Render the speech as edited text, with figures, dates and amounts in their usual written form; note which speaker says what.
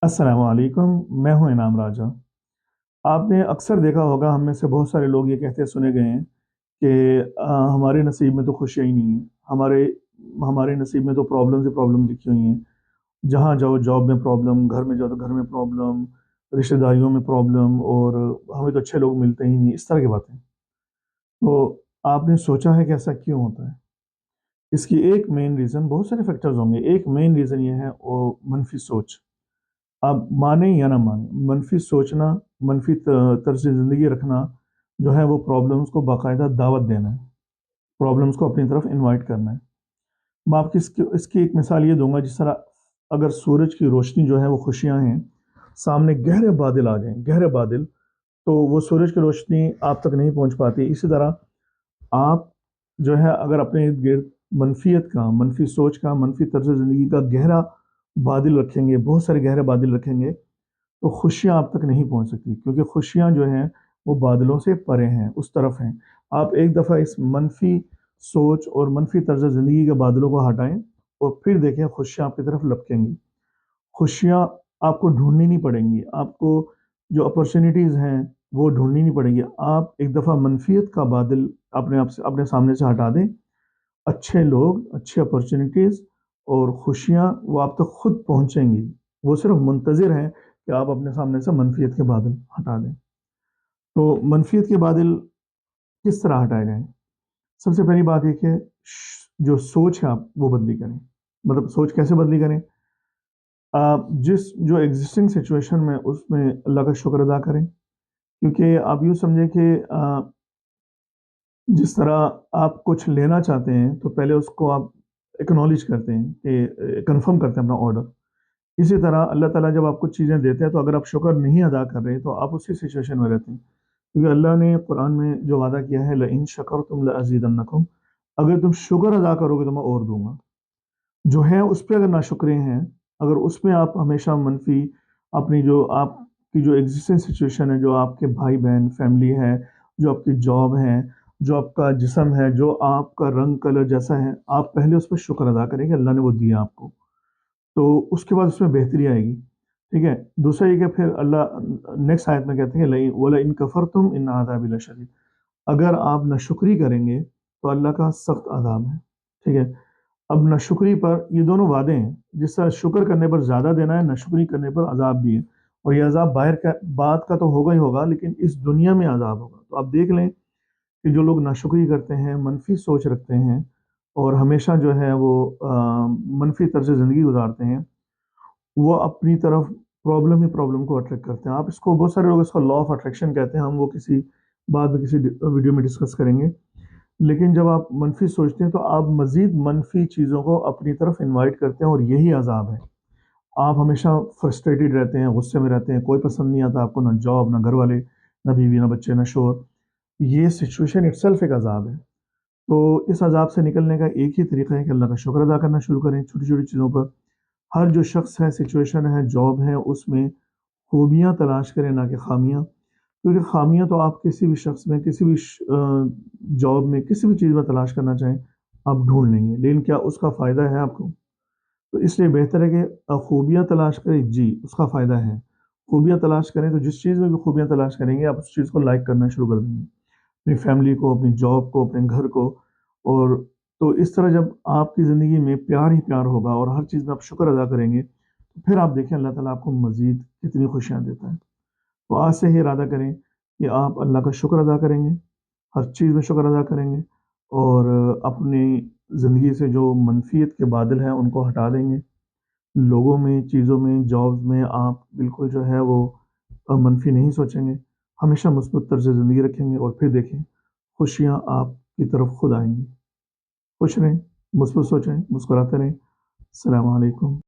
Speaker 1: अस्सलाम वालेकुम। मैं हूं इनाम राजा। आपने अक्सर देखा होगा, हम में से बहुत सारे लोग ये कहते सुने गए हैं कि हमारे नसीब में तो खुशियाँ ही नहीं हैं। हमारे हमारे नसीब में तो प्रॉब्लम्स ही प्रॉब्लम लिखी हुई हैं। जहाँ जाओ जॉब में प्रॉब्लम, घर में जाओ तो घर में प्रॉब्लम, रिश्तेदारियों में प्रॉब्लम, और हमें तो अच्छे लोग मिलते ही नहीं, इस तरह की बातें। तो आपने सोचा है कि ऐसा क्यों होता है? इसकी एक मेन रीज़न, बहुत सारे फैक्टर्स होंगे, एक मेन रीज़न ये है वो मनफी सोच। आप माने या ना माने, मनफी सोचना, मनफी तर्ज ज़िंदगी रखना जो है वो प्रॉब्लम्स को बाकायदा दावत देना है, प्रॉब्लम्स को अपनी तरफ इनवाइट करना है। मैं आपकी इसकी एक मिसाल ये दूंगा, जिस तरह अगर सूरज की रोशनी जो है वो खुशियां हैं, सामने गहरे बादल आ जाएं, गहरे बादल, तो वो सूरज की रोशनी आप तक नहीं पहुंच पाती। इसी तरह आप जो है अगर अपने इर्द गिर्द मनफियत का, मनफी सोच का, मनफी तर्ज ज़िंदगी का गहरा बादल रखेंगे, बहुत सारे गहरे बादल रखेंगे, तो खुशियाँ आप तक नहीं पहुँच सकती, क्योंकि खुशियाँ जो हैं वो बादलों से परे हैं, उस तरफ हैं। आप एक दफ़ा इस मनफी सोच और मनफी तर्ज ज़िंदगी के बादलों को हटाएं और फिर देखें खुशियाँ आपकी तरफ लपकेंगी। खुशियाँ आपको ढूंढनी नहीं पड़ेंगी, आपको जो अपॉर्चुनिटीज़ हैं वो ढूंढनी नहीं पड़ेंगी। आप एक दफ़ा मनफियत का बादल अपने आप से, अपने सामने से हटा दें, अच्छे लोग, अच्छी अपॉर्चुनिटीज़ और खुशियाँ वो आप तक खुद पहुँचेंगी। वो सिर्फ मुंतज़िर हैं कि आप अपने सामने से मनफियत के बादल हटा दें। तो मनफियत के बादल किस तरह हटाए जाएँ? सबसे पहली बात ये कि जो सोच है आप वो बदली करें। मतलब सोच कैसे बदली करें? आप जिस जो एग्ज़िस्टिंग सिचुएशन में उसमें अल्लाह का शुक्र अदा करें। क्योंकि आप यूँ समझें कि जिस तरह आप कुछ लेना चाहते हैं तो पहले उसको आप एक्नॉलेज करते हैं कि कन्फर्म करते हैं अपना ऑर्डर। इसी तरह अल्लाह ताला जब आपको चीज़ें देते हैं तो अगर आप शुक्र नहीं अदा कर रहे तो आप उसी सिचुएशन में रहते हैं। क्योंकि अल्लाह ने कुरान में जो वादा किया है, लइन शकरतुम लअज़ीदन्नकुम, अगर तुम शुक्र अदा करोगे तो मैं और दूँगा। जो है उस पे अगर नाशुक्रे हैं, अगर उसमें आप हमेशा मनफ़ी अपनी जो आपकी जो एक्जिस्टिंग सिचुएशन है, जो आपके भाई-बहन, फैमिली है, जो आपकी जॉब है, जो आपका जिस्म है, जो आपका रंग कलर जैसा है, आप पहले उस पे शुक्र अदा करें कि अल्लाह ने वो दिया आपको। तो उसके बाद उसमें बेहतरी आएगी। ठीक है? दूसरा ये कि फिर अल्लाह नेक्स्ट आयत में कहते हैं लइ वलइन कफ़रतुम इन्न अज़ाबी लशदीद, अगर आप नाशुक्री करेंगे तो अल्लाह का सख्त अज़ाब है। ठीक है? अब नाशुक्री पर ये दोनों वादे हैं, जिस तरह शुक्र करने पर ज़्यादा देना है, नाशुक्री करने पर अज़ाब भी है। और ये अज़ाब बाहर का बाद का तो होगा ही होगा, लेकिन इस दुनिया में अज़ाब होगा। तो आप देख लें कि जो लोग नाशुक्री करते हैं, मनफ़ी सोच रखते हैं और हमेशा जो है वो मनफ़ी तर्ज़ ज़िंदगी गुज़ारते हैं, वो अपनी तरफ प्रॉब्लम ही प्रॉब्लम को अट्रैक्ट करते हैं। आप इसको, बहुत सारे लोग इसको लॉ ऑफ अट्रैक्शन कहते हैं, हम वो किसी बाद में किसी वीडियो में डिस्कस करेंगे। लेकिन जब आप मनफ़ी सोचते हैं तो आप मज़ीद मनफ़ी चीज़ों को अपनी तरफ इनवाइट करते हैं और यही अज़ाब है। आप हमेशा फ्रस्ट्रेटेड रहते हैं, गुस्से में रहते हैं, कोई पसंद नहीं आता आपको, ना जॉब, ना घरवाले, ना बीवी, ना बच्चे, ना शौहर। ये सिचुएशन इटसेल्फ एक अज़ाब है। तो इस अज़ाब से निकलने का एक ही तरीका है कि अल्लाह का शुक्र अदा करना शुरू करें छोटी-छोटी चीज़ों पर। हर जो शख्स है, सिचुएशन है, जॉब है, उसमें खूबियाँ तलाश करें, ना कि ख़ामियाँ। क्योंकि ख़ामियाँ तो आप किसी भी शख्स में, किसी भी जॉब में, किसी भी चीज़ में तलाश करना चाहें, आप ढूँढ लेंगे। लेकिन क्या उसका फ़ायदा है आपको? तो इसलिए बेहतर है कि खूबियाँ तलाश करें, जी, उसका फ़ायदा है। खूबियाँ तलाश करें तो जिस चीज़ में भी खूबियाँ तलाश करेंगे, आप उस चीज़ को लाइक करना शुरू कर देंगे। अपनी फैमिली को, अपनी जॉब को, अपने घर को। और तो इस तरह जब आपकी ज़िंदगी में प्यार ही प्यार होगा और हर चीज़ में आप शुक्र अदा करेंगे, तो फिर आप देखें अल्लाह ताला आपको मज़ीद कितनी खुशियाँ देता है। तो आज से ही इरादा करें कि आप अल्लाह का शुक्र अदा करेंगे, हर चीज़ में शुक्र अदा करेंगे और अपनी ज़िंदगी से जो मनफियत के बादल हैं उनको हटा देंगे। लोगों में, चीज़ों में, जॉब्स में आप बिल्कुल जो है वो मनफ़ी नहीं सोचेंगे, हमेशा मुस्बत तर्ज़ ज़िंदगी रखेंगे और फिर देखें खुशियाँ आपकी तरफ खुद आएँगी। खुश रहें, मुस्बत सोचें, मुस्कुराते रहें। अस्सलामु अलैकुम।